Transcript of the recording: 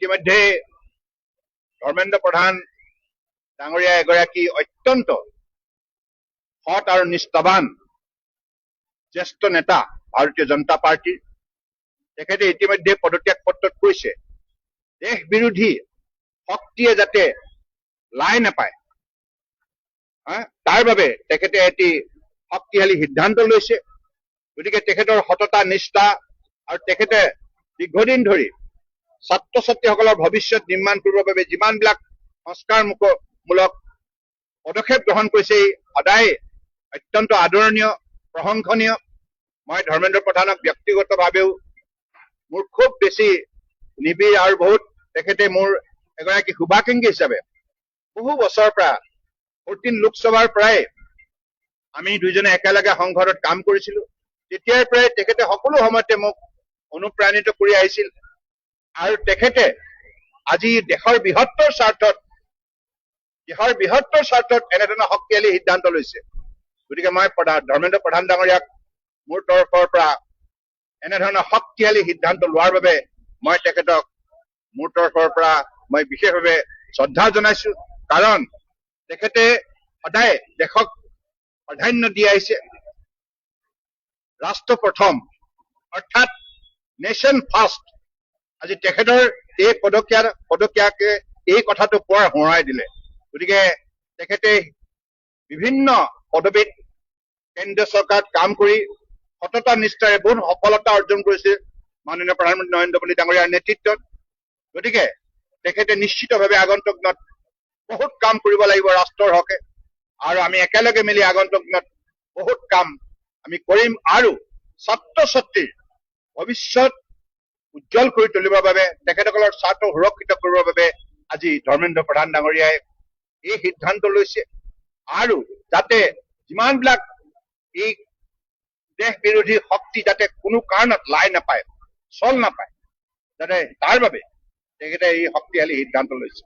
ইতিমধ্যে ধৰ্মেন্দ্ৰ প্ৰধান ডাঙৰীয়া এগৰাকী অত্যন্ত সৎ আৰু নিষ্ঠাবান জ্যেষ্ঠ নেতা ভাৰতীয় জনতা পাৰ্টিৰ। তেখেতে ইতিমধ্যে পদত্যাগ পত্ৰত কৈছে দেশ বিৰোধী শক্তিয়ে যাতে লাই নাপায় তাৰ বাবে তেখেতে এটি শক্তিশালী সিদ্ধান্ত লৈছে। গতিকে তেখেতৰ সততা নিষ্ঠা আৰু তেখেতে দীৰ্ঘদিন ধৰি ছাত্ৰ ছাত্ৰীসকলৰ ভৱিষ্যত নিৰ্মাণ কৰিবৰ বাবে যিমানবিলাক সংস্কাৰমূলক পদক্ষেপ গ্ৰহণ কৰিছে সদায় অত্যন্ত আদৰণীয় প্ৰশংসনীয়। মই ধৰ্মেন্দ্ৰ প্ৰধানক ব্যক্তিগতভাৱেও মোৰ খুব বেছি নিবিড় আৰু বহুত তেখেতে মোৰ এগৰাকী শুভাকাংক্ষী হিচাপে বহু বছৰৰ পৰা 14 লোকসভাৰ পৰাই আমি দুইজনে একেলগে সংসদত কাম কৰিছিলো। তেতিয়াৰ পৰাই তেখেতে সকলো সময়তে মোক অনুপ্ৰাণিত কৰি আহিছিল আৰু তেখেতে আজি দেশৰ বৃহত্তৰ স্বাৰ্থত এনেধৰণৰ শক্তিশালী সিদ্ধান্ত লৈছে। গতিকে মই ধৰ্মেন্দ্ৰ প্ৰধান ডাঙৰীয়াক মোৰ তৰফৰ পৰা এনেধৰণৰ শক্তিশালী সিদ্ধান্ত লোৱাৰ বাবে মই তেখেতক মোৰ তৰফৰ পৰা মই বিশেষভাৱে শ্ৰদ্ধা জনাইছো। কাৰণ তেখেতে সদায় দেশক প্ৰাধান্য দি আহিছে। ৰাষ্ট্ৰ প্ৰথম অৰ্থাৎ নেশ্যন ফাৰ্ষ্ট। আজি তেখেতৰ এই পদত্যাগে এই কথাটো পুৱাৰ সোঁৱৰাই দিলে। গতিকে তেখেতে বিভিন্ন পদবীত কেন্দ্ৰীয় চৰকাৰত কাম কৰি সততা নিষ্ঠাৰে বহুত সফলতা অৰ্জন কৰিছে মাননীয় প্ৰধানমন্ত্ৰী নৰেন্দ্ৰ মোদী ডাঙৰীয়াৰ নেতৃত্বত। গতিকে তেখেতে নিশ্চিতভাৱে আগন্তুক দিনত বহুত কাম কৰিব লাগিব ৰাষ্ট্ৰৰ হকে আৰু আমি একেলগে মিলি আগন্তুক দিনত বহুত কাম আমি কৰিম আৰু ছাত্ৰ ছাত্ৰীৰ ভৱিষ্যত উজ্জ্বল কৰি তুলিবৰ বাবে তেখেতসকলৰ স্বাৰ্থ সুৰক্ষিত কৰিবৰ বাবে আজি ধৰ্মেন্দ্ৰ প্ৰধান ডাঙৰীয়াই এই সিদ্ধান্ত লৈছে আৰু যাতে যিমানবিলাক এই দেশ বিৰোধী শক্তি যাতে কোনো কাৰণত লাই নাপায় চল নাপায় যাতে তাৰ বাবে তেখেতে এই শক্তিশালী সিদ্ধান্ত লৈছে।